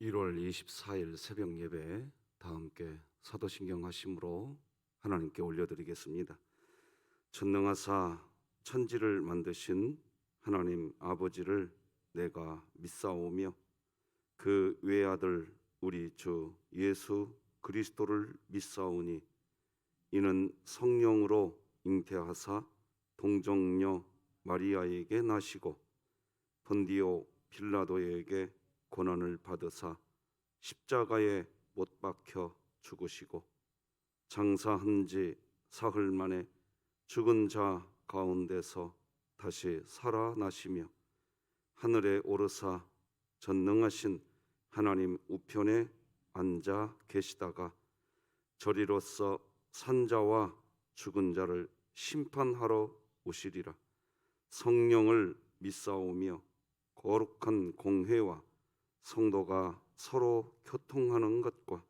1월 24일 새벽 예배 다 함께 사도신경 하심으로 하나님께 올려드리겠습니다. 전능하사 천지를 만드신 하나님 아버지를 내가 믿사오며 그 외아들 우리 주 예수 그리스도를 믿사오니 이는 성령으로 잉태하사 동정녀 마리아에게 나시고 본디오 빌라도에게 고난을 받으사 십자가에 못 박혀 죽으시고 장사한 지 사흘 만에 죽은 자 가운데서 다시 살아나시며 하늘에 오르사 전능하신 하나님 우편에 앉아 계시다가 저리로서 산자와 죽은 자를 심판하러 오시리라. 성령을 믿사오며 거룩한 공회와 성도가 서로 교통하는 것과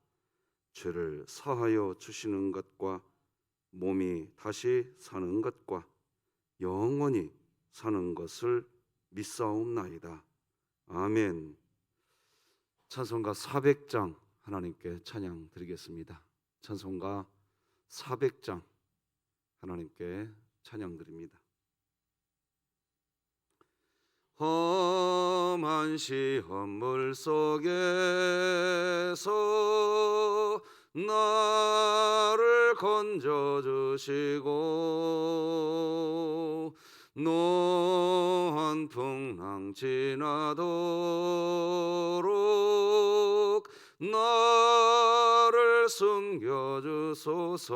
죄를 사하여 주시는 것과 몸이 다시 사는 것과 영원히 사는 것을 믿사옵나이다. 아멘. 찬송가 400장 하나님께 찬양 드리겠습니다. 찬송가 400장 하나님께 찬양 드립니다. 험한 시험물 속에서 나를 건져주시고 노한 풍랑 지나도록 나를 숨겨주소서.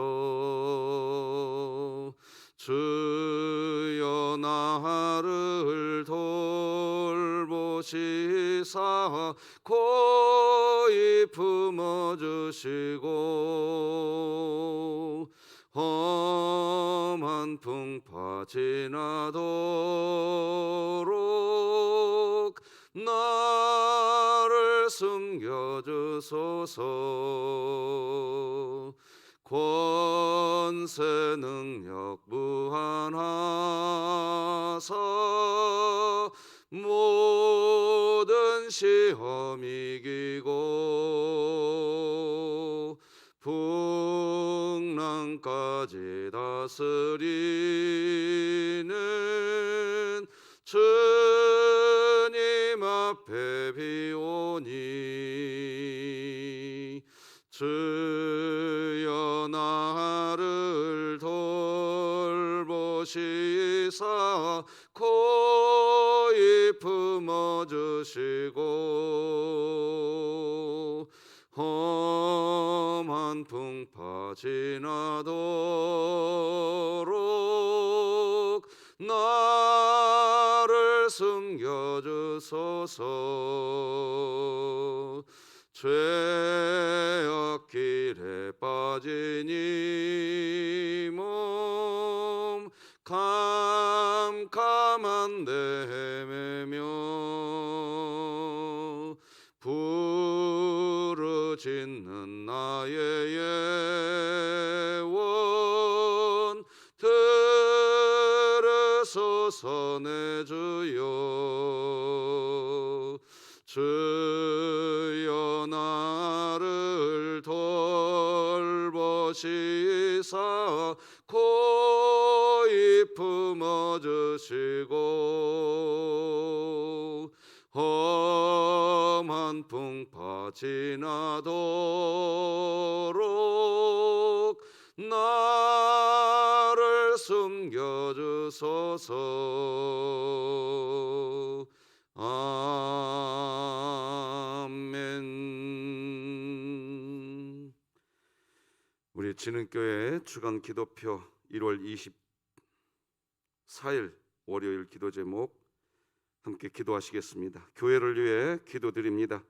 주여 나를 돌보시사 고이 품어주시고 험한 풍파 지나도록 나를 숨겨주소서. 권세 능력 무한하사 모든 시험 이기고 풍랑까지 다스리는 주님 앞에 비오니 주여 나를 돌보시사 고이 품어주시고 험한 풍파 지나도록 나를 숨겨주소서. 죄악 길에 빠진 이 몸 캄캄한 데 헤매며 부르짖는 나의 예원 들으소서 내 주여. 주여 나를 돌보시사 고이 품어주시고 험한 풍파 지나도록 나를 숨겨주소서. 아멘. 우리 진흥교회 주간 기도표 1월 24일 월요일 기도 제목 함께 기도하시겠습니다. 교회를 위해 기도드립니다.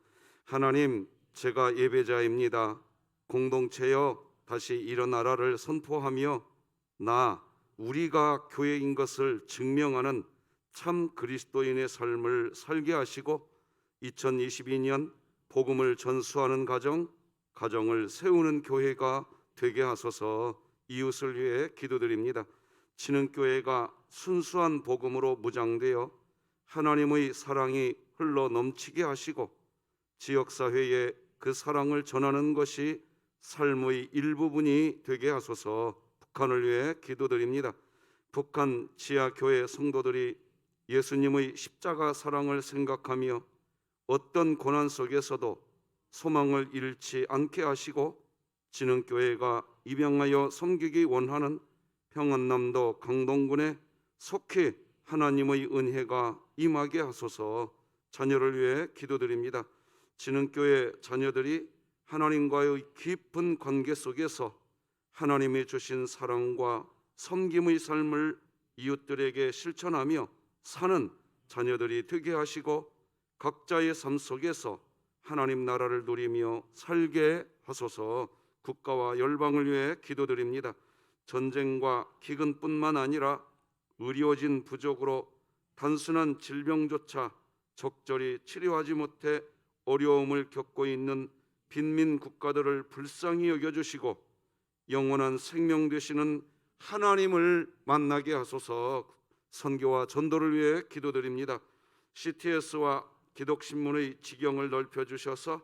하나님, 제가 예배자입니다. 공동체여 다시 일어나라를 선포하며 우리가 교회인 것을 증명하는 참 그리스도인의 삶을 살게 하시고 2022년 복음을 전수하는 가정을 세우는 교회가 되게 하소서. 이웃을 위해 기도드립니다. 진흥교회가 순수한 복음으로 무장되어 하나님의 사랑이 흘러 넘치게 하시고 지역사회에 그 사랑을 전하는 것이 삶의 일부분이 되게 하소서. 북한을 위해 기도드립니다. 북한 지하교회 성도들이 예수님의 십자가 사랑을 생각하며 어떤 고난 속에서도 소망을 잃지 않게 하시고 진흥교회가 입양하여 섬기기 원하는 평안남도 강동군에 속히 하나님의 은혜가 임하게 하소서. 자녀를 위해 기도드립니다. 진흥교회 자녀들이 하나님과의 깊은 관계 속에서 하나님이 주신 사랑과 섬김의 삶을 이웃들에게 실천하며 사는 자녀들이 되게 하시고 각자의 삶 속에서 하나님 나라를 누리며 살게 하소서. 국가와 열방을 위해 기도드립니다. 전쟁과 기근뿐만 아니라 의료진 부족으로 단순한 질병조차 적절히 치료하지 못해 어려움을 겪고 있는 빈민 국가들을 불쌍히 여겨주시고 영원한 생명 되시는 하나님을 만나게 하소서. 선교와 전도를 위해 기도드립니다. CTS와 기독신문의 지경을 넓혀주셔서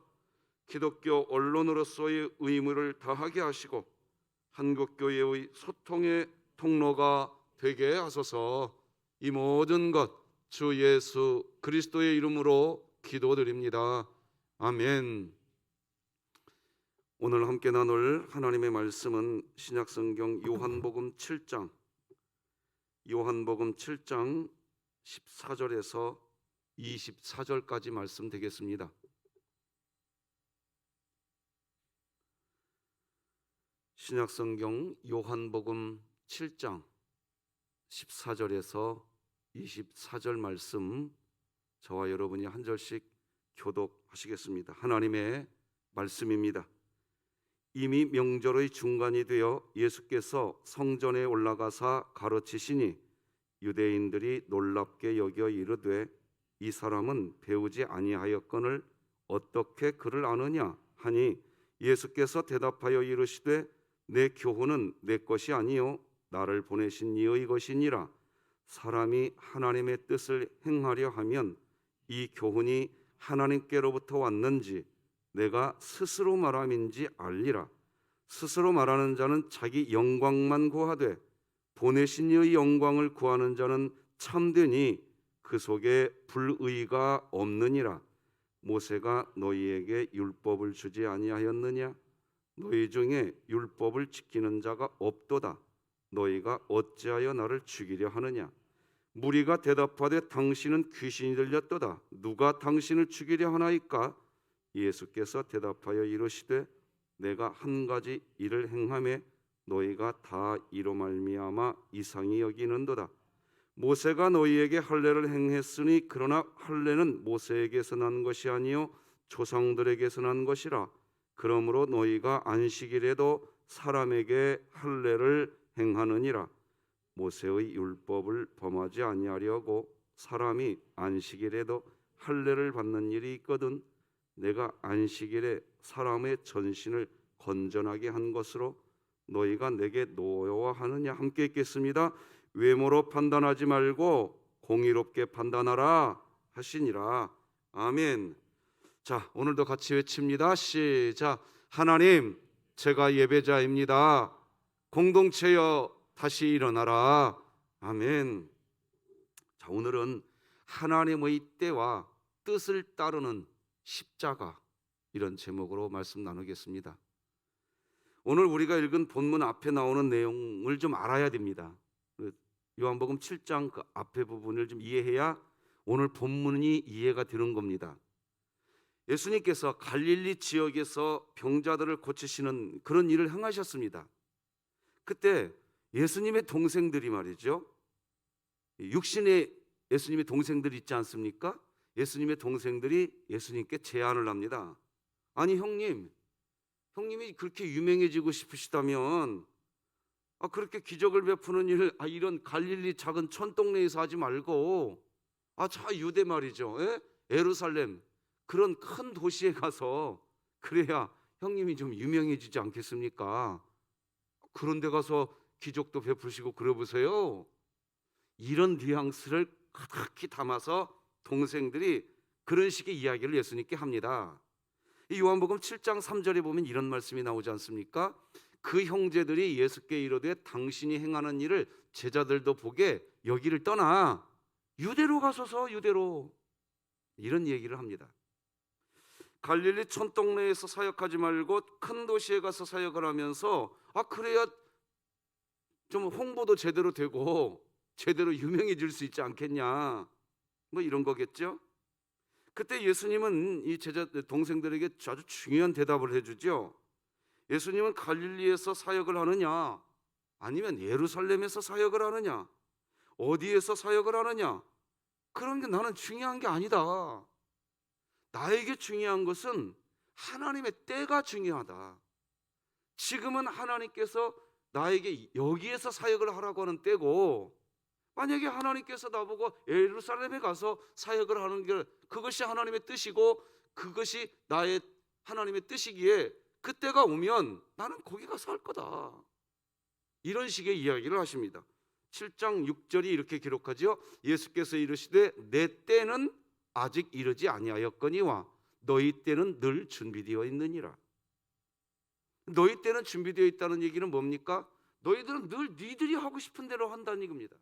기독교 언론으로서의 의무를 다하게 하시고 한국교회의 소통의 통로가 되게 하소서. 이 모든 것 주 예수 그리스도의 이름으로 기도드립니다. 아멘. 오늘 함께 나눌 하나님의 말씀은 신약성경 요한복음 7장 14절에서 24절까지 말씀 되겠습니다. 신약성경 요한복음 7장 14절에서 24절 말씀 저와 여러분이 한 절씩 교독하시겠습니다. 하나님의 말씀입니다. 이미 명절의 중간이 되어 예수께서 성전에 올라가사 가르치시니 유대인들이 놀랍게 여겨 이르되 이 사람은 배우지 아니하였거늘 어떻게 그를 아느냐 하니 예수께서 대답하여 이르시되 내 교훈은 내 것이 아니요 나를 보내신 이의 것이니라. 사람이 하나님의 뜻을 행하려 하면 이 교훈이 하나님께로부터 왔는지 내가 스스로 말함인지 알리라. 스스로 말하는 자는 자기 영광만 구하되 보내신 이의 영광을 구하는 자는 참되니 그 속에 불의가 없느니라. 모세가 너희에게 율법을 주지 아니하였느냐? 너희 중에 율법을 지키는 자가 없도다. 너희가 어찌하여 나를 죽이려 하느냐? 무리가 대답하되 당신은 귀신이 들렸도다. 누가 당신을 죽이려 하나이까? 예수께서 대답하여 이르시되 내가 한 가지 일을 행하매 너희가 다 이로 말미암아 이상히 여기는도다. 모세가 너희에게 할례를 행했으니 그러나 할례는 모세에게서 난 것이 아니요 조상들에게서 난 것이라. 그러므로 너희가 안식일에도 사람에게 할례를 행하느니라. 모세의 율법을 범하지 아니하려고 사람이 안식일에도 할례를 받는 일이 있거든. 내가 안식일에 사람의 전신을 건전하게 한 것으로 너희가 내게 노여워하느냐? 함께 읽겠습니다. 외모로 판단하지 말고 공의롭게 판단하라 하시니라. 아멘. 자, 오늘도 같이 외칩니다. 시작. 하나님, 제가 예배자입니다. 공동체여 다시 일어나라. 아멘. 자, 오늘은 하나님의 때와 뜻을 따르는 십자가, 이런 제목으로 말씀 나누겠습니다. 오늘 우리가 읽은 본문 앞에 나오는 내용을 좀 알아야 됩니다. 요한복음 7장 그 앞에 부분을 좀 이해해야 오늘 본문이 이해가 되는 겁니다. 예수님께서 갈릴리 지역에서 병자들을 고치시는 그런 일을 행하셨습니다. 그때 예수님의 동생들이 말이죠, 육신의 예수님의 동생들이 있지 않습니까? 예수님의 동생들이 예수님께 제안을 합니다. 아니 형님이 그렇게 유명해지고 싶으시다면 그렇게 기적을 베푸는 일을 이런 갈릴리 작은 촌동네에서 하지 말고 자 유대 말이죠, 예루살렘 그런 큰 도시에 가서 그래야 형님이 좀 유명해지지 않겠습니까? 그런 데 가서 기적도 베푸시고 그래 보세요. 이런 뉘앙스를 가득히 담아서 동생들이 그런 식의 이야기를 예수님께 합니다. 이 요한복음 7장 3절에 보면 이런 말씀이 나오지 않습니까? 그 형제들이 예수께 이르되 당신이 행하는 일을 제자들도 보게 여기를 떠나 유대로 가소서. 유대로. 이런 얘기를 합니다. 갈릴리 촌동네에서 사역하지 말고 큰 도시에 가서 사역을 하면서 그래야 좀 홍보도 제대로 되고 제대로 유명해질 수 있지 않겠냐, 뭐 이런 거겠죠. 그때 예수님은 이 제자 동생들에게 아주 중요한 대답을 해주죠. 예수님은 갈릴리에서 사역을 하느냐, 아니면 예루살렘에서 사역을 하느냐, 어디에서 사역을 하느냐, 그런 게 나는 중요한 게 아니다. 나에게 중요한 것은 하나님의 때가 중요하다. 지금은 하나님께서 나에게 여기에서 사역을 하라고 하는 때고, 만약에 하나님께서 나보고 예루살렘에 가서 사역을 하는 게 그것이 하나님의 뜻이고 그것이 나의 하나님의 뜻이기에 그 때가 오면 나는 거기 가서 할 거다. 이런 식의 이야기를 하십니다. 7장 6절이 이렇게 기록하죠. 예수께서 이르시되 내 때는 아직 이르지 아니하였거니와 너희 때는 늘 준비되어 있느니라. 너희 때는 준비되어 있다는 얘기는 뭡니까? 너희들은 늘 니들이 하고 싶은 대로 한다는 얘기입니다.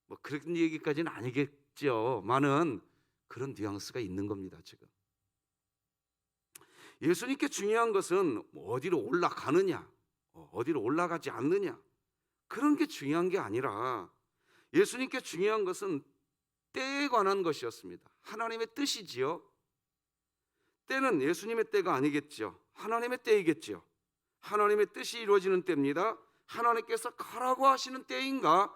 뭐 그런 얘기까지는 아니겠죠. 많은 그런 뉘앙스가 있는 겁니다. 지금 예수님께 중요한 것은 어디로 올라가느냐, 어디로 올라가지 않느냐, 그런 게 중요한 게 아니라 예수님께 중요한 것은 때에 관한 것이었습니다. 하나님의 뜻이지요. 때는 예수님의 때가 아니겠죠. 하나님의 때이겠죠. 하나님의 뜻이 이루어지는 때입니다. 하나님께서 가라고 하시는 때인가,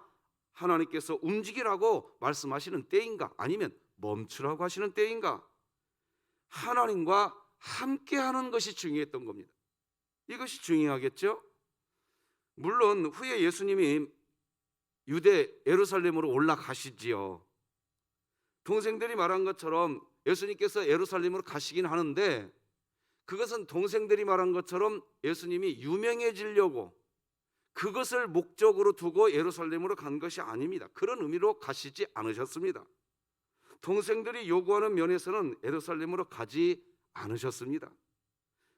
하나님께서 움직이라고 말씀하시는 때인가, 아니면 멈추라고 하시는 때인가, 하나님과 함께하는 것이 중요했던 겁니다. 이것이 중요하겠죠. 물론 후에 예수님이 유대 예루살렘으로 올라가시지요. 동생들이 말한 것처럼 예수님께서 예루살렘으로 가시긴 하는데, 그것은 동생들이 말한 것처럼 예수님이 유명해지려고 그것을 목적으로 두고 예루살렘으로 간 것이 아닙니다. 그런 의미로 가시지 않으셨습니다. 동생들이 요구하는 면에서는 예루살렘으로 가지 않으셨습니다.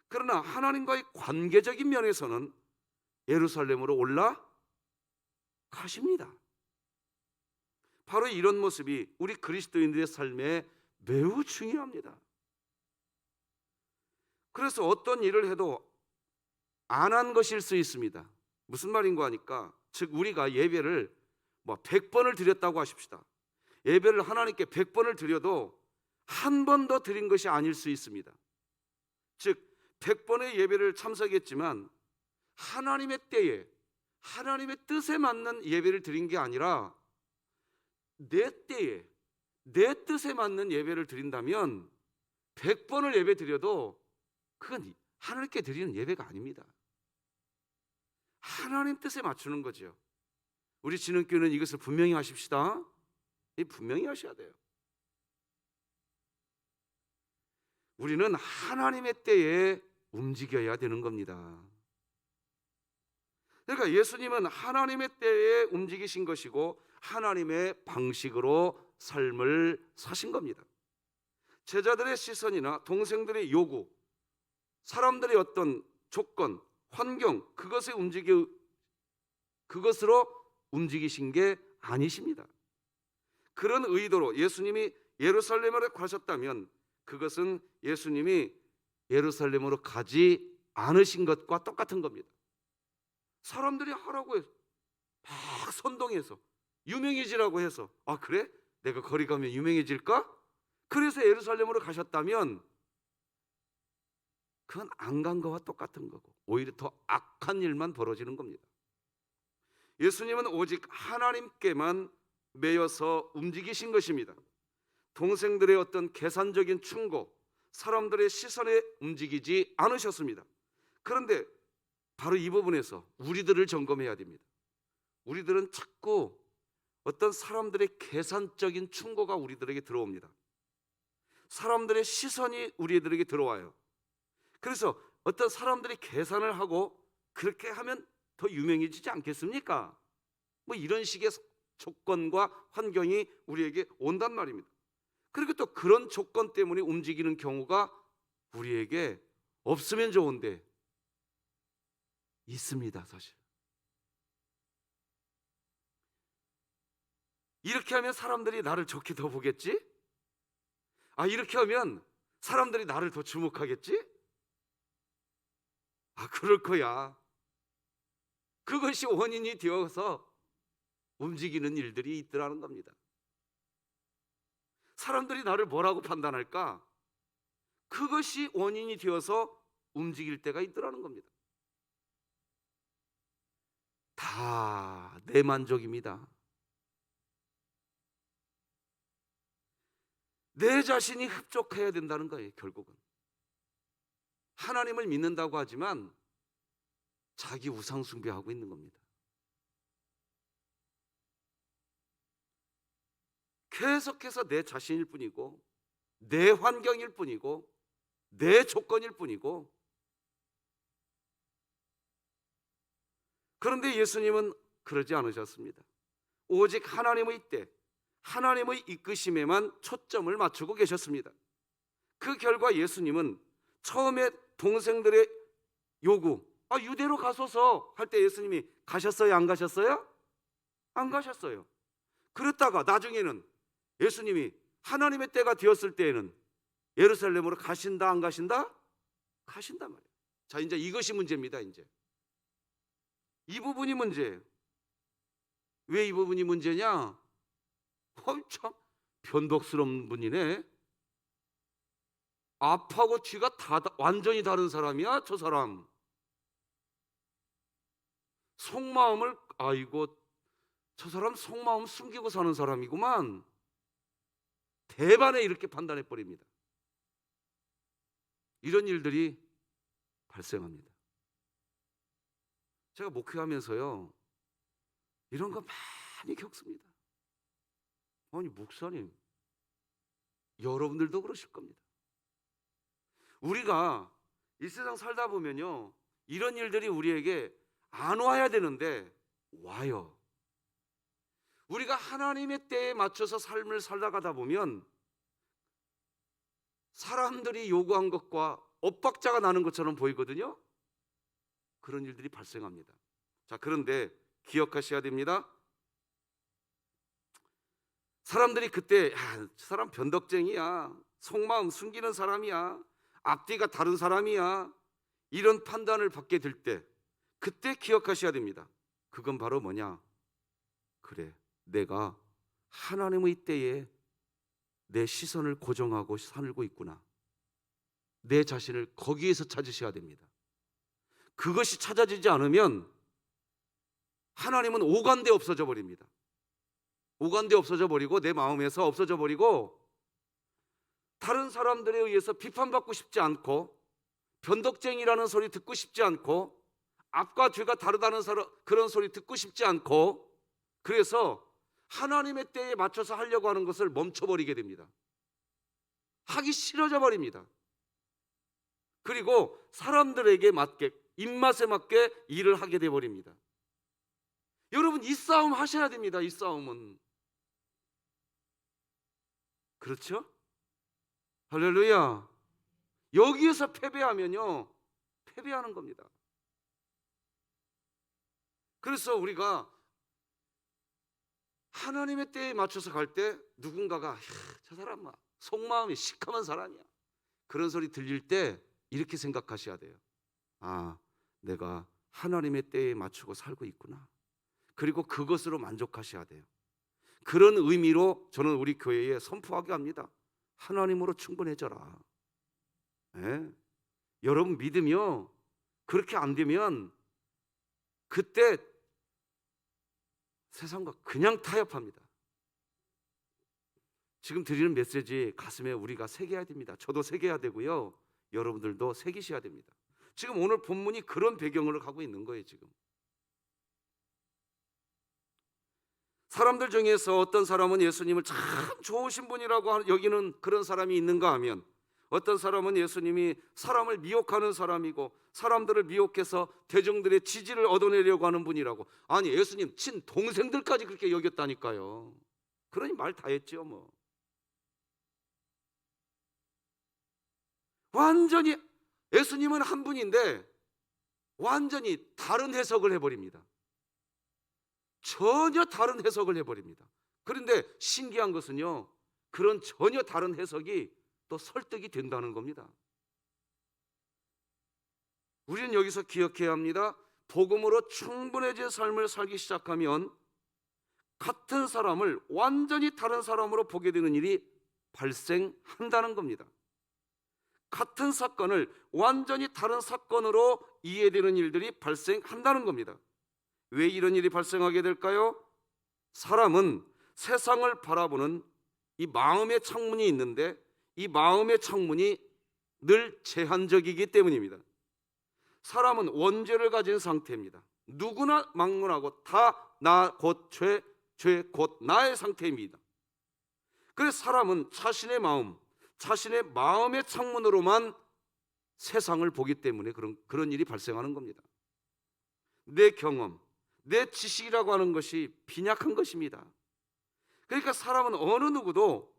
그러나 하나님과의 관계적인 면에서는 예루살렘으로 올라가십니다. 바로 이런 모습이 우리 그리스도인들의 삶에 매우 중요합니다. 그래서 어떤 일을 해도 안 한 것일 수 있습니다. 무슨 말인가 하니까, 즉 우리가 예배를 100번을 드렸다고 하십시다. 예배를 하나님께 100번을 드려도 한 번 더 드린 것이 아닐 수 있습니다. 즉 100번의 예배를 참석했지만 하나님의 때에 하나님의 뜻에 맞는 예배를 드린 게 아니라 내 때에 내 뜻에 맞는 예배를 드린다면 100번을 예배 드려도 그건 하나님께 드리는 예배가 아닙니다. 하나님 뜻에 맞추는 거죠. 우리 진흥교회는 이것을 분명히 하십시다. 분명히 하셔야 돼요. 우리는 하나님의 때에 움직여야 되는 겁니다. 그러니까 예수님은 하나님의 때에 움직이신 것이고 하나님의 방식으로 삶을 사신 겁니다. 제자들의 시선이나 동생들의 요구, 사람들의 어떤 조건, 환경, 그것으로 움직이신 게 아니십니다. 그런 의도로 예수님이 예루살렘으로 가셨다면 그것은 예수님이 예루살렘으로 가지 않으신 것과 똑같은 겁니다. 사람들이 하라고 해서 막 선동해서 유명해지라고 해서 그래? 내가 거리 가면 유명해질까? 그래서 예루살렘으로 가셨다면 그건 안 간 거와 똑같은 거고 오히려 더 악한 일만 벌어지는 겁니다. 예수님은 오직 하나님께만 매여서 움직이신 것입니다. 동생들의 어떤 계산적인 충고, 사람들의 시선에 움직이지 않으셨습니다. 그런데 바로 이 부분에서 우리들을 점검해야 됩니다. 우리들은 자꾸 어떤 사람들의 계산적인 충고가 우리들에게 들어옵니다. 사람들의 시선이 우리들에게 들어와요. 그래서 어떤 사람들이 계산을 하고 그렇게 하면 더 유명해지지 않겠습니까? 이런 식의 조건과 환경이 우리에게 온단 말입니다. 그리고 또 그런 조건 때문에 움직이는 경우가 우리에게 없으면 좋은데 있습니다, 사실. 이렇게 하면 사람들이 나를 좋게 더 보겠지? 이렇게 하면 사람들이 나를 더 주목하겠지? 그럴 거야. 그것이 원인이 되어서 움직이는 일들이 있더라는 겁니다. 사람들이 나를 뭐라고 판단할까? 그것이 원인이 되어서 움직일 때가 있더라는 겁니다. 다 내 만족입니다. 내 자신이 흡족해야 된다는 거예요, 결국은. 하나님을 믿는다고 하지만 자기 우상 숭배하고 있는 겁니다. 계속해서 내 자신일 뿐이고, 내 환경일 뿐이고, 내 조건일 뿐이고. 그런데 예수님은 그러지 않으셨습니다. 오직 하나님의 때, 하나님의 이끄심에만 초점을 맞추고 계셨습니다. 그 결과 예수님은 처음에 동생들의 요구, 유대로 가소서 할 때 예수님이 가셨어요, 안 가셨어요? 안 가셨어요. 그랬다가 나중에는 예수님이 하나님의 때가 되었을 때에는 예루살렘으로 가신다, 안 가신다? 가신단 말이에요. 자, 이제 이것이 문제입니다. 이제 이 부분이 문제예요. 왜 이 부분이 문제냐? 참 변덕스러운 분이네. 앞하고 뒤가 완전히 다른 사람이야, 저 사람. 속마음을, 저 사람 속마음 숨기고 사는 사람이구만. 대반에 이렇게 판단해 버립니다. 이런 일들이 발생합니다. 제가 목회하면서요, 이런 거 많이 겪습니다. 목사님, 여러분들도 그러실 겁니다. 우리가 이 세상 살다 보면요, 이런 일들이 우리에게 안 와야 되는데 와요. 우리가 하나님의 때에 맞춰서 삶을 살아가다 보면 사람들이 요구한 것과 엇박자가 나는 것처럼 보이거든요. 그런 일들이 발생합니다. 자, 그런데 기억하셔야 됩니다. 사람들이 그때 저 사람 변덕쟁이야, 속마음 숨기는 사람이야, 앞뒤가 다른 사람이야, 이런 판단을 받게 될 때, 그때 기억하셔야 됩니다. 그건 바로 뭐냐? 그래, 내가 하나님의 때에 내 시선을 고정하고 살고 있구나. 내 자신을 거기에서 찾으셔야 됩니다. 그것이 찾아지지 않으면 하나님은 오간데 없어져 버립니다. 오간데 없어져 버리고 내 마음에서 없어져 버리고, 다른 사람들에 의해서 비판받고 싶지 않고, 변덕쟁이라는 소리 듣고 싶지 않고, 앞과 뒤가 다르다는 그런 소리 듣고 싶지 않고, 그래서 하나님의 때에 맞춰서 하려고 하는 것을 멈춰버리게 됩니다. 하기 싫어져 버립니다. 그리고 사람들에게 맞게, 입맛에 맞게 일을 하게 돼 버립니다. 여러분, 이 싸움 하셔야 됩니다. 이 싸움은. 그렇죠? 할렐루야. 여기에서 패배하면요, 패배하는 겁니다. 그래서 우리가 하나님의 때에 맞춰서 갈 때 누군가가 저 사람 속마음이 시커먼 사람이야, 그런 소리 들릴 때 이렇게 생각하셔야 돼요. 내가 하나님의 때에 맞추고 살고 있구나. 그리고 그것으로 만족하셔야 돼요. 그런 의미로 저는 우리 교회에 선포하게 합니다. 하나님으로 충분해져라. 네? 여러분 믿으며 그렇게 안 되면 그때 세상과 그냥 타협합니다. 지금 드리는 메시지 가슴에 우리가 새겨야 됩니다. 저도 새겨야 되고요, 여러분들도 새기셔야 됩니다. 지금 오늘 본문이 그런 배경을 가고 있는 거예요. 지금 사람들 중에서 어떤 사람은 예수님을 참 좋으신 분이라고 여기는 그런 사람이 있는가 하면, 어떤 사람은 예수님이 사람을 미혹하는 사람이고 사람들을 미혹해서 대중들의 지지를 얻어내려고 하는 분이라고. 아니, 예수님 친동생들까지 그렇게 여겼다니까요. 그러니 말 다 했죠 뭐. 완전히 예수님은 한 분인데 완전히 다른 해석을 해버립니다. 전혀 다른 해석을 해버립니다. 그런데 신기한 것은요, 그런 전혀 다른 해석이 또 설득이 된다는 겁니다. 우리는 여기서 기억해야 합니다. 복음으로 충분해진 삶을 살기 시작하면 같은 사람을 완전히 다른 사람으로 보게 되는 일이 발생한다는 겁니다. 같은 사건을 완전히 다른 사건으로 이해되는 일들이 발생한다는 겁니다. 왜 이런 일이 발생하게 될까요? 사람은 세상을 바라보는 이 마음의 창문이 있는데 이 마음의 창문이 늘 제한적이기 때문입니다. 사람은 원죄를 가진 상태입니다. 누구나 막론하고 다 나 곧 죄, 죄 곧 나의 상태입니다. 그래서 사람은 자신의 마음의 창문으로만 세상을 보기 때문에 그런 일이 발생하는 겁니다. 내 경험, 내 지식이라고 하는 것이 빈약한 것입니다. 그러니까 사람은 어느 누구도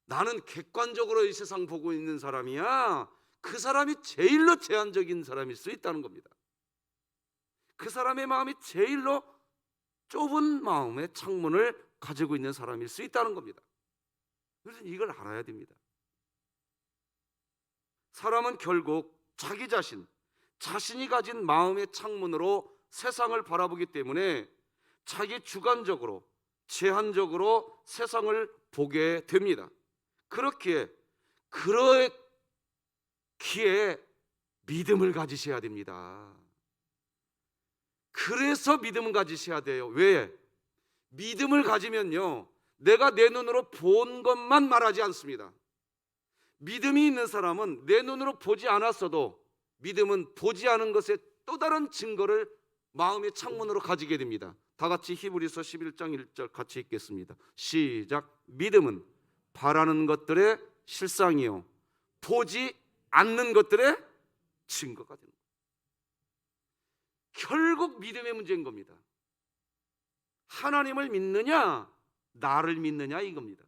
나는 객관적으로 이 세상 보고 있는 사람이야, 그 사람이 제일로 제한적인 사람일 수 있다는 겁니다. 그 사람의 마음이 제일로 좁은 마음의 창문을 가지고 있는 사람일 수 있다는 겁니다. 그래서 이걸 알아야 됩니다. 사람은 결국 자기 자신이 가진 마음의 창문으로 세상을 바라보기 때문에 자기 주관적으로 제한적으로 세상을 보게 됩니다. 그렇기에 믿음을 가지셔야 됩니다. 그래서 믿음을 가지셔야 돼요. 왜? 믿음을 가지면요, 내가 내 눈으로 본 것만 말하지 않습니다. 믿음이 있는 사람은 내 눈으로 보지 않았어도 믿음은 보지 않은 것의 또 다른 증거를 마음의 창문으로 가지게 됩니다. 다 같이 히브리서 11장 1절 같이 읽겠습니다. 시작. 믿음은 바라는 것들의 실상이요 보지 않는 것들의 증거가 되는 거예요. 결국 믿음의 문제인 겁니다. 하나님을 믿느냐 나를 믿느냐 이겁니다.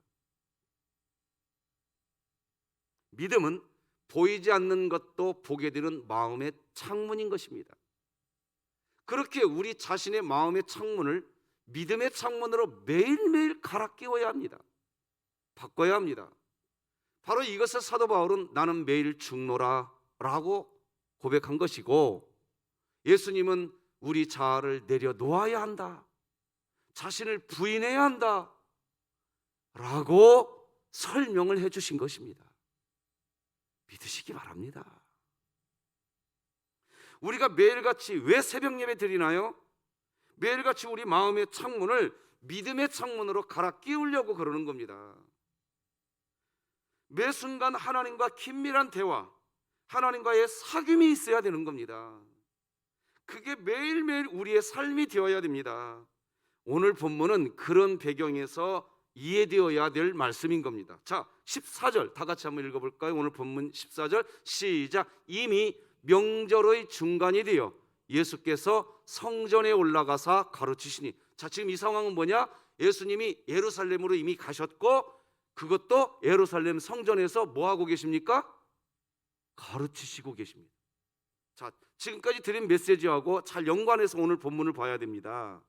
믿음은 보이지 않는 것도 보게 되는 마음의 창문인 것입니다. 그렇게 우리 자신의 마음의 창문을 믿음의 창문으로 매일매일 갈아 끼워야 합니다. 바꿔야 합니다. 바로 이것을 사도 바울은 나는 매일 죽노라 라고 고백한 것이고, 예수님은 우리 자아를 내려놓아야 한다, 자신을 부인해야 한다 라고 설명을 해주신 것입니다. 믿으시기 바랍니다. 우리가 매일같이 왜 새벽 예배 드리나요? 매일같이 우리 마음의 창문을 믿음의 창문으로 갈아 끼우려고 그러는 겁니다. 매 순간 하나님과 긴밀한 대화, 하나님과의 사귐이 있어야 되는 겁니다. 그게 매일매일 우리의 삶이 되어야 됩니다. 오늘 본문은 그런 배경에서 이해되어야 될 말씀인 겁니다. 자, 14절 다 같이 한번 읽어볼까요? 오늘 본문 14절 시작. 이미 명절의 중간이 되어 예수께서 성전에 올라가사 가르치시니. 자, 지금 이 상황은 뭐냐? 예수님이 예루살렘으로 이미 가셨고, 그것도 예루살렘 성전에서 뭐 하고 계십니까? 가르치시고 계십니다. 자, 지금까지 드린 메시지하고 잘 연관해서 오늘 본문을 봐야 됩니다.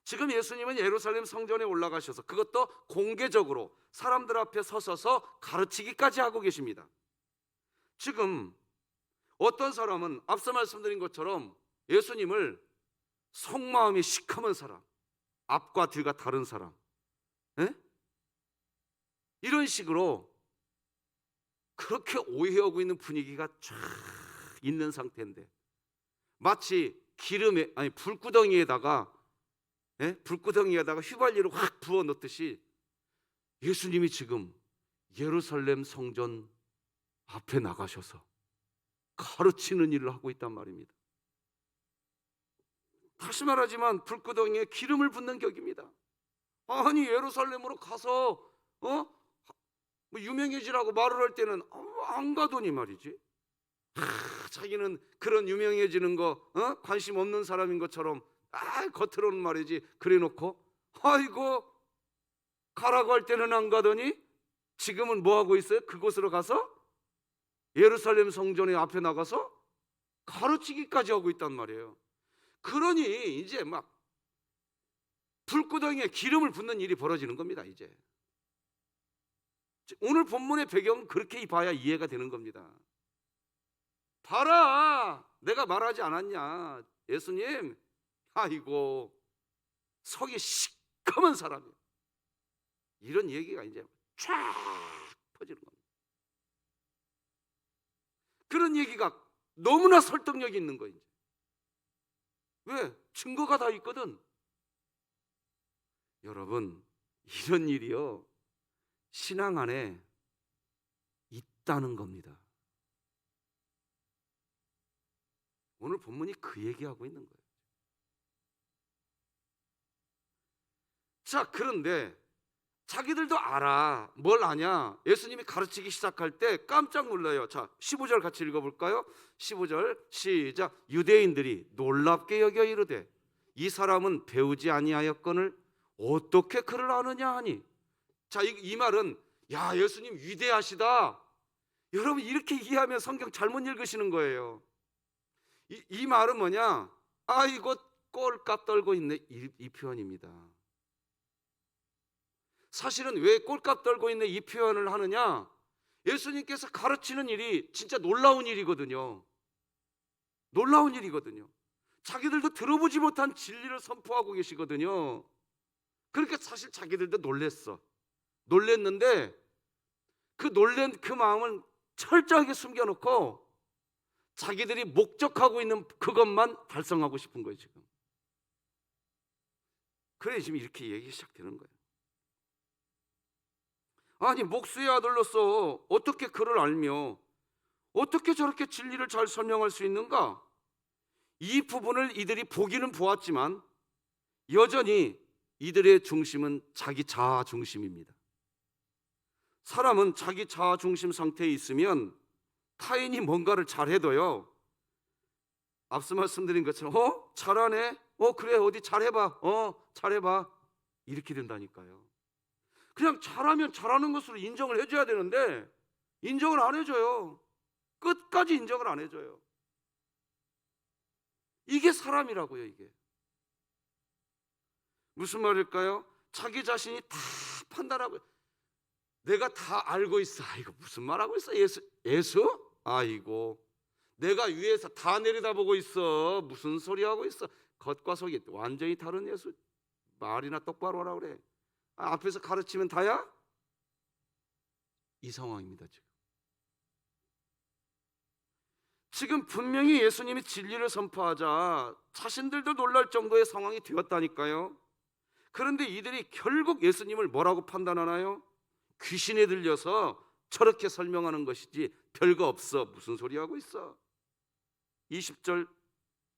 지금 예수님은 예루살렘 성전에 올라가셔서 그것도 공개적으로 사람들 앞에 서셔서 가르치기까지 하고 계십니다. 지금 어떤 사람은 앞서 말씀드린 것처럼 예수님을 속마음이 시커먼 사람, 앞과 뒤가 다른 사람, 이런 식으로 그렇게 오해하고 있는 분위기가 쫙 있는 상태인데, 마치 불구덩이에다가 휘발유를 확 부어 넣듯이 예수님이 지금 예루살렘 성전 앞에 나가셔서 가르치는 일을 하고 있단 말입니다. 다시 말하지만 불구덩이에 기름을 붓는 격입니다. 아니, 예루살렘으로 가서 유명해지라고 말을 할 때는 안 가더니 말이지. 자기는 그런 유명해지는 거 관심 없는 사람인 것처럼 겉으로는 말이지 그래놓고, 아이고 가라고 할 때는 안 가더니 지금은 뭐 하고 있어요? 그곳으로 가서 예루살렘 성전의 앞에 나가서 가르치기까지 하고 있단 말이에요. 그러니 이제 막 불구덩이에 기름을 붓는 일이 벌어지는 겁니다. 이제 오늘 본문의 배경은 그렇게 봐야 이해가 되는 겁니다. 봐라, 내가 말하지 않았냐, 예수님. 아이고, 속이 시커먼 사람이에요. 이런 얘기가 이제 쫙 퍼지는 겁니다. 그런 얘기가 너무나 설득력이 있는 거예요. 왜? 증거가 다 있거든. 여러분, 이런 일이요, 신앙 안에 있다는 겁니다. 오늘 본문이 그 얘기하고 있는 거예요. 자, 그런데 자기들도 알아. 뭘 아냐? 예수님이 가르치기 시작할 때 깜짝 놀라요. 자, 15절 같이 읽어볼까요? 15절 시작. 유대인들이 놀랍게 여겨 이르되 이 사람은 배우지 아니하였거늘 어떻게 그를 아느냐 하니. 자, 이 말은 야, 예수님 위대하시다. 여러분, 이렇게 이해하면 성경 잘못 읽으시는 거예요. 이 말은 뭐냐? 아이고, 꼴값 떨고 있네, 이 표현입니다. 사실은 왜 꼴값 떨고 있는 이 표현을 하느냐? 예수님께서 가르치는 일이 진짜 놀라운 일이거든요. 놀라운 일이거든요. 자기들도 들어보지 못한 진리를 선포하고 계시거든요. 그러니까 사실 자기들도 놀랬는데 그 놀란 그 마음은 철저하게 숨겨놓고 자기들이 목적하고 있는 그것만 달성하고 싶은 거예요, 지금. 그래 지금 이렇게 얘기 시작되는 거예요. 아니, 목수의 아들로서 어떻게 그를 알며 어떻게 저렇게 진리를 잘 설명할 수 있는가? 이 부분을 이들이 보기는 보았지만 여전히 이들의 중심은 자기 자아 중심입니다. 사람은 자기 자아 중심 상태에 있으면 타인이 뭔가를 잘해도요, 앞서 말씀드린 것처럼 잘하네, 그래, 어디 잘해봐, 잘해봐, 이렇게 된다니까요. 그냥 잘하면 잘하는 것으로 인정을 해줘야 되는데 인정을 안 해줘요. 끝까지 인정을 안 해줘요. 이게 사람이라고요. 이게 무슨 말일까요? 자기 자신이 다 판단하고 내가 다 알고 있어. 아이고, 무슨 말하고 있어, 예수? 아이고, 내가 위에서 다 내려다보고 있어. 무슨 소리 하고 있어. 겉과 속이 완전히 다른 예수. 말이나 똑바로 하라 그래. 앞에서 가르치면 다야? 이 상황입니다. 지금 분명히 예수님이 진리를 선포하자 자신들도 놀랄 정도의 상황이 되었다니까요. 그런데 이들이 결국 예수님을 뭐라고 판단하나요? 귀신에 들려서 저렇게 설명하는 것이지 별거 없어, 무슨 소리 하고 있어. 20절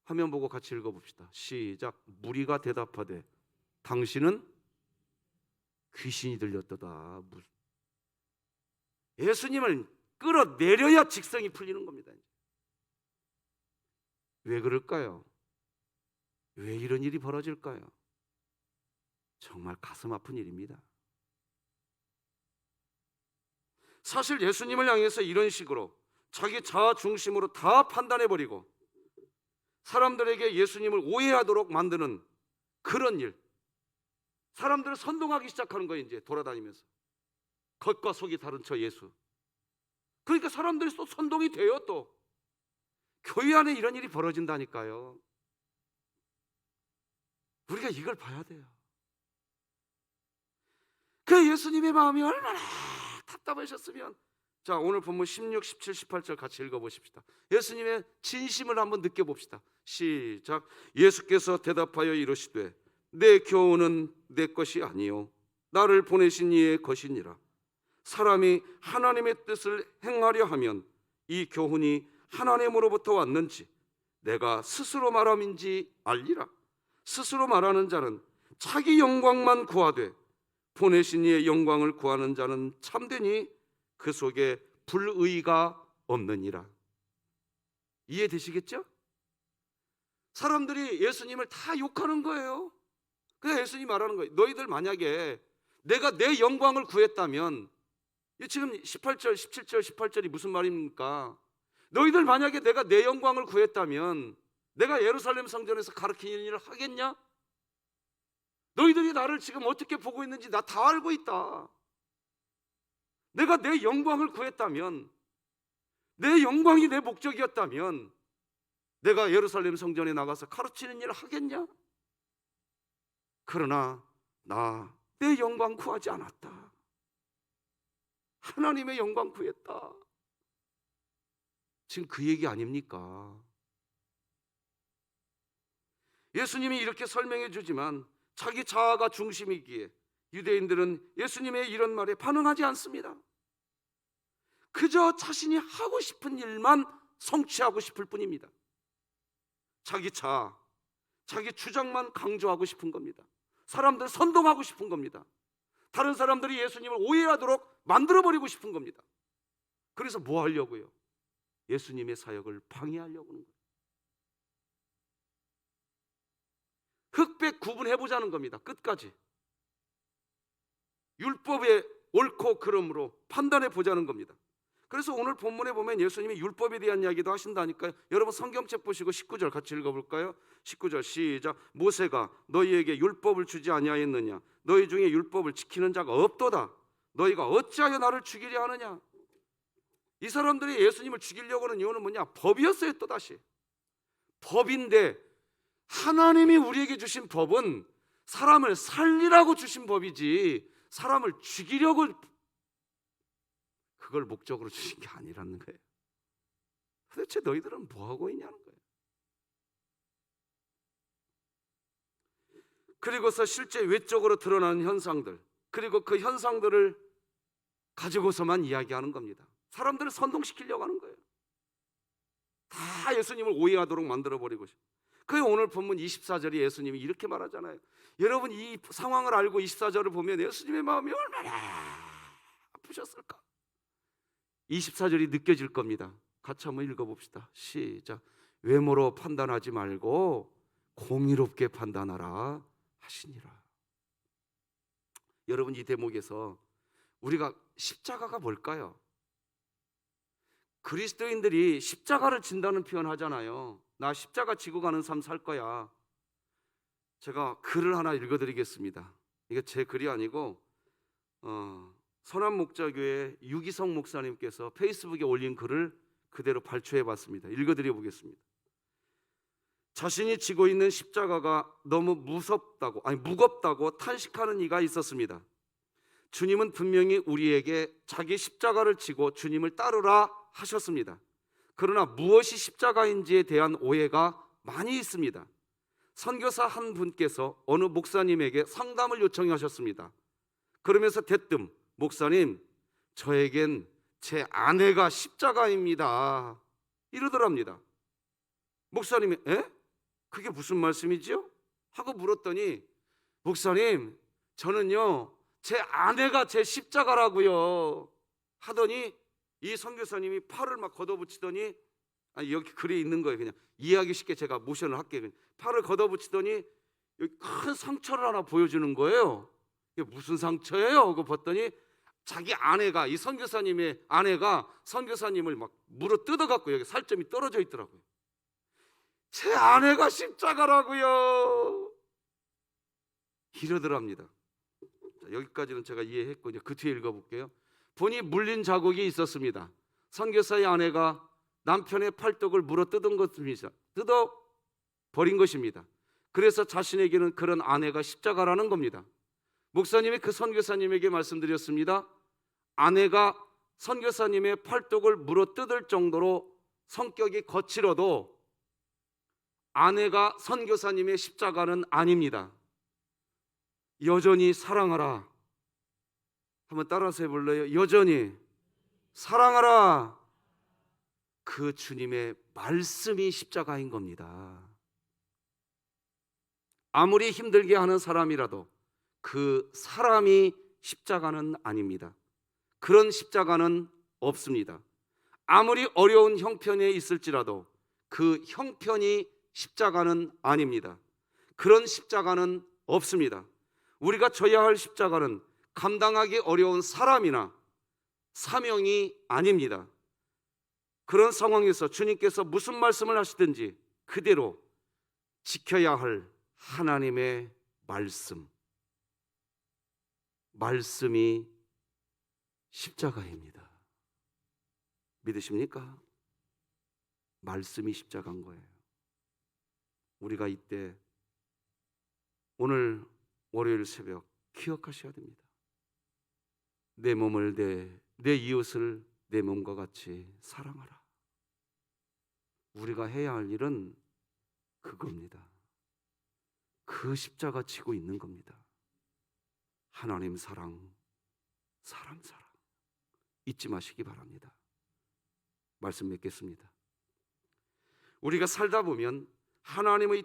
화면 보고 같이 읽어봅시다. 시작. 무리가 대답하되 당신은 귀신이 들렸도다. 예수님을 끌어내려야 직성이 풀리는 겁니다. 왜 그럴까요? 왜 이런 일이 벌어질까요? 정말 가슴 아픈 일입니다. 사실 예수님을 향해서 이런 식으로 자기 자아 중심으로 다 판단해버리고 사람들에게 예수님을 오해하도록 만드는 그런 일, 사람들을 선동하기 시작하는 거예요. 이제 돌아다니면서 겉과 속이 다른 저 예수. 그러니까 사람들이 또 선동이 돼요. 또 교회 안에 이런 일이 벌어진다니까요. 우리가 이걸 봐야 돼요. 그 예수님의 마음이 얼마나 답답하셨으면. 자, 오늘 본문 16, 17, 18절 같이 읽어보십시다. 예수님의 진심을 한번 느껴봅시다. 시작. 예수께서 대답하여 이르시되 내 교훈은 내 것이 아니요 나를 보내신 이의 것이니라. 사람이 하나님의 뜻을 행하려 하면 이 교훈이 하나님으로부터 왔는지 내가 스스로 말함인지 알리라. 스스로 말하는 자는 자기 영광만 구하되 보내신 이의 영광을 구하는 자는 참되니 그 속에 불의가 없느니라. 이해되시겠죠? 사람들이 예수님을 다 욕하는 거예요. 그래서 예수님이 말하는 거예요. 너희들 만약에 내가 내 영광을 구했다면 지금 18절, 17절, 18절이 무슨 말입니까? 너희들 만약에 내가 내 영광을 구했다면 내가 예루살렘 성전에서 가르치는 일을 하겠냐? 너희들이 나를 지금 어떻게 보고 있는지 나 다 알고 있다. 내가 내 영광을 구했다면, 내 영광이 내 목적이었다면 내가 예루살렘 성전에 나가서 가르치는 일을 하겠냐? 그러나 나 내 영광 구하지 않았다. 하나님의 영광 구했다. 지금 그 얘기 아닙니까? 예수님이 이렇게 설명해 주지만 자기 자아가 중심이기에 유대인들은 예수님의 이런 말에 반응하지 않습니다. 그저 자신이 하고 싶은 일만 성취하고 싶을 뿐입니다. 자기 자아, 자기 주장만 강조하고 싶은 겁니다. 사람들 선동하고 싶은 겁니다. 다른 사람들이 예수님을 오해하도록 만들어버리고 싶은 겁니다. 그래서 뭐 하려고요? 예수님의 사역을 방해하려고 하는 거예요. 흑백 구분해보자는 겁니다. 끝까지 율법의 옳고 그름으로 판단해보자는 겁니다. 그래서 오늘 본문에 보면 예수님이 율법에 대한 이야기도 하신다니까요. 여러분 성경책 보시고 19절 같이 읽어볼까요? 19절 시작. 모세가 너희에게 율법을 주지 아니하였느냐? 너희 중에 율법을 지키는 자가 없도다. 너희가 어찌하여 나를 죽이려 하느냐? 이 사람들이 예수님을 죽이려고 하는 이유는 뭐냐? 법이었어요. 또다시 법인데, 하나님이 우리에게 주신 법은 사람을 살리라고 주신 법이지 사람을 죽이려고 그걸 목적으로 주신 게 아니라는 거예요. 도대체 너희들은 뭐하고 있냐는 거예요. 그리고서 실제 외적으로 드러나는 현상들, 그리고 그 현상들을 가지고서만 이야기하는 겁니다. 사람들을 선동시키려고 하는 거예요. 다 예수님을 오해하도록 만들어버리고 싶어요. 그게 오늘 본문 24절에 예수님이 이렇게 말하잖아요. 여러분 이 상황을 알고 24절을 보면 예수님의 마음이 얼마나 아프셨을까? 24절이 느껴질 겁니다. 같이 한번 읽어봅시다. 시작. 외모로 판단하지 말고 공의롭게 판단하라 하시니라. 여러분 이 대목에서 우리가 십자가가 뭘까요? 그리스도인들이 십자가를 진다는 표현 하잖아요. 나 십자가 지고 가는 삶 살 거야. 제가 글을 하나 읽어드리겠습니다. 이게 제 글이 아니고 선한목자교회 유기성 목사님께서 페이스북에 올린 글을 그대로 발췌해 봤습니다. 읽어드려 보겠습니다. 자신이 지고 있는 십자가가 너무 무겁다고 탄식하는 이가 있었습니다. 주님은 분명히 우리에게 자기 십자가를 지고 주님을 따르라 하셨습니다. 그러나 무엇이 십자가인지에 대한 오해가 많이 있습니다. 선교사 한 분께서 어느 목사님에게 상담을 요청하셨습니다. 그러면서 대뜸 목사님, 저에겐 제 아내가 십자가입니다 이러더랍니다. 목사님이 그게 무슨 말씀이지요? 하고 물었더니 목사님, 저는요 제 아내가 제 십자가라고요 하더니 이 선교사님이 팔을 막 걷어붙이더니 여기 글에 있는 거예요. 그냥 이해하기 쉽게 제가 모션을 할게요. 팔을 걷어붙이더니 여기 큰 상처를 하나 보여주는 거예요. 이게 무슨 상처예요? 하고 봤더니 자기 아내가, 이 선교사님의 아내가 선교사님을 막 물어 뜯어갖고 여기 살점이 떨어져 있더라고요. 제 아내가 십자가라고요 이러더랍니다. 자, 여기까지는 제가 이해했고 이제 그 뒤에 읽어볼게요. 보니 물린 자국이 있었습니다. 선교사의 아내가 남편의 팔뚝을 물어 뜯은 것입니다. 뜯어 버린 것입니다. 그래서 자신에게는 그런 아내가 십자가라는 겁니다. 목사님이 그 선교사님에게 말씀드렸습니다. 아내가 선교사님의 팔뚝을 물어 뜯을 정도로 성격이 거칠어도 아내가 선교사님의 십자가는 아닙니다. 여전히 사랑하라. 한번 따라서 해볼래요? 여전히 사랑하라. 그 주님의 말씀이 십자가인 겁니다. 아무리 힘들게 하는 사람이라도 그 사람이 십자가는 아닙니다. 그런 십자가는 없습니다. 아무리 어려운 형편에 있을지라도 그 형편이 십자가는 아닙니다. 그런 십자가는 없습니다. 우리가 져야 할 십자가는 감당하기 어려운 사람이나 사명이 아닙니다. 그런 상황에서 주님께서 무슨 말씀을 하시든지 그대로 지켜야 할 하나님의 말씀이 십자가입니다. 믿으십니까? 말씀이 십자가인 거예요. 우리가 이때 오늘 월요일 새벽 기억하셔야 됩니다. 내 몸을 내 이웃을 내 몸과 같이 사랑하라. 우리가 해야 할 일은 그겁니다. 그 십자가 지고 있는 겁니다. 하나님 사랑, 사람 사랑 잊지 마시기 바랍니다. 말씀 맺겠습니다. 우리가 살다 보면 하나님의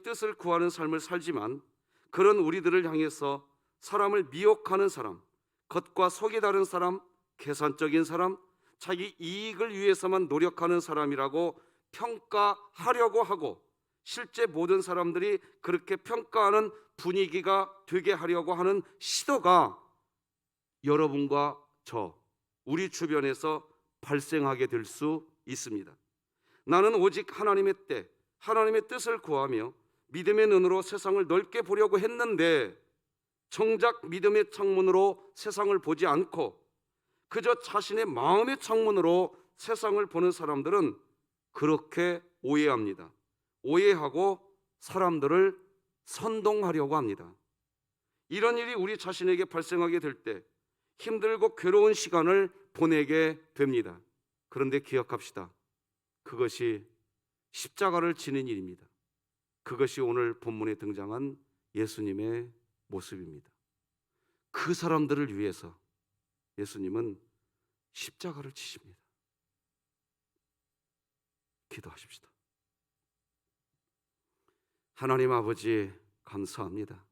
뜻을 구하는 삶을 살지만 그런 우리들을 향해서 사람을 미혹하는 사람, 겉과 속이 다른 사람, 계산적인 사람, 자기 이익을 위해서만 노력하는 사람이라고 평가하려고 하고, 실제 모든 사람들이 그렇게 평가하는 분위기가 되게 하려고 하는 시도가 여러분과 우리 주변에서 발생하게 될 수 있습니다. 나는 오직 하나님의 뜻을 구하며 믿음의 눈으로 세상을 넓게 보려고 했는데 정작 믿음의 창문으로 세상을 보지 않고 그저 자신의 마음의 창문으로 세상을 보는 사람들은 그렇게 오해합니다. 오해하고 사람들을 선동하려고 합니다. 이런 일이 우리 자신에게 발생하게 될 때 힘들고 괴로운 시간을 보내게 됩니다. 그런데 기억합시다. 그것이 십자가를 지는 일입니다. 그것이 오늘 본문에 등장한 예수님의 모습입니다. 그 사람들을 위해서 예수님은 십자가를 지십니다. 기도하십시다. 하나님 아버지, 감사합니다.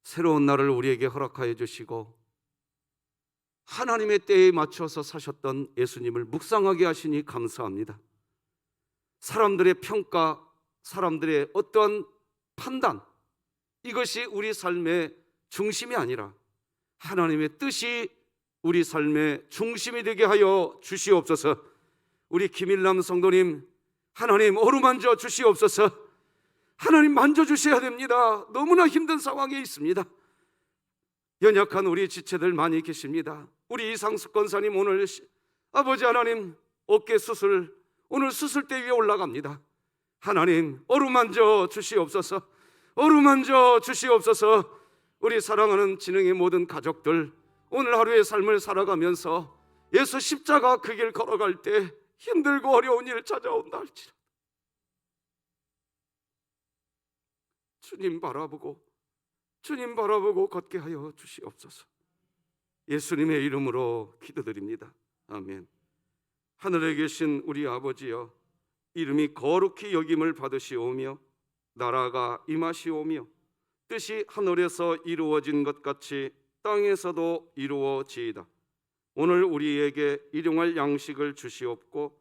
새로운 날을 우리에게 허락하여 주시고 하나님의 때에 맞춰서 사셨던 예수님을 묵상하게 하시니 감사합니다. 사람들의 평가, 사람들의 어떤 판단, 이것이 우리 삶의 중심이 아니라 하나님의 뜻이 우리 삶의 중심이 되게 하여 주시옵소서. 우리 김일남 성도님, 하나님 어루만져 주시옵소서. 하나님 만져주셔야 됩니다. 너무나 힘든 상황에 있습니다. 연약한 우리 지체들 많이 계십니다. 우리 이상숙 권사님 오늘 아버지 하나님 어깨 수술, 오늘 수술대 위에 올라갑니다. 하나님 어루만져 주시옵소서. 어루만져 주시옵소서. 우리 사랑하는 진흥의 모든 가족들, 오늘 하루의 삶을 살아가면서 예수 십자가 그 길 걸어갈 때 힘들고 어려운 일 찾아온다 할지라도 주님 바라보고 걷게 하여 주시옵소서. 예수님의 이름으로 기도드립니다. 아멘. 하늘에 계신 우리 아버지여, 이름이 거룩히 여김을 받으시오며 나라가 임하시오며 뜻이 하늘에서 이루어진 것 같이 땅에서도 이루어지이다. 오늘 우리에게 일용할 양식을 주시옵고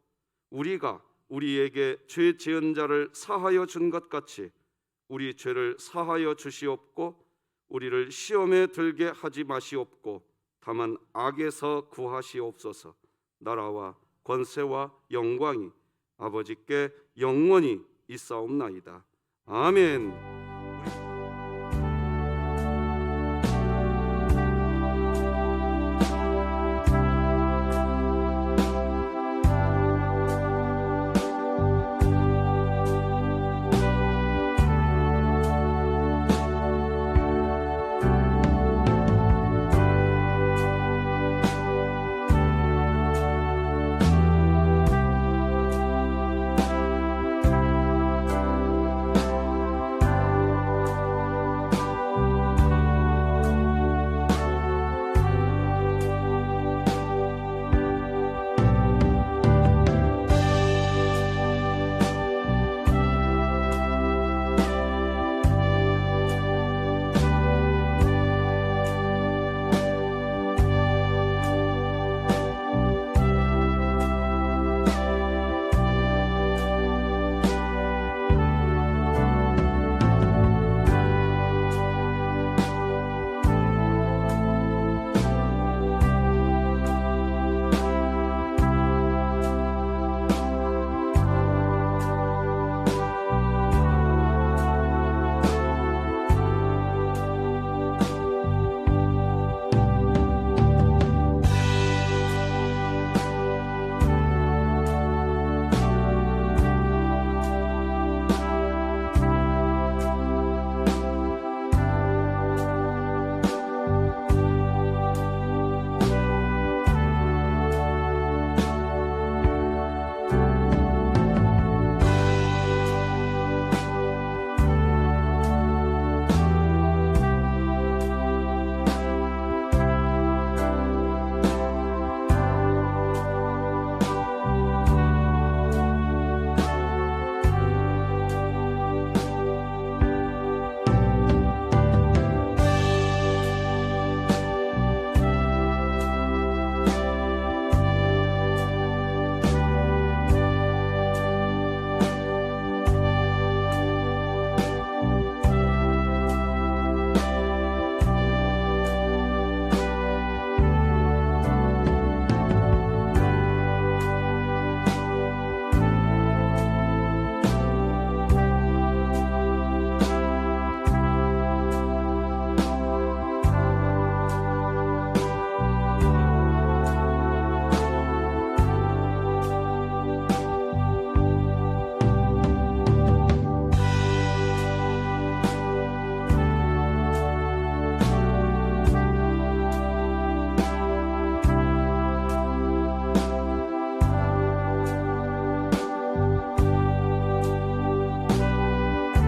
우리가 우리에게 죄 지은 자를 사하여 준 것 같이 우리 죄를 사하여 주시옵고 우리를 시험에 들게 하지 마시옵고 다만 악에서 구하시옵소서. 나라와 권세와 영광이 아버지께 영원히 있사옵나이다. 아멘.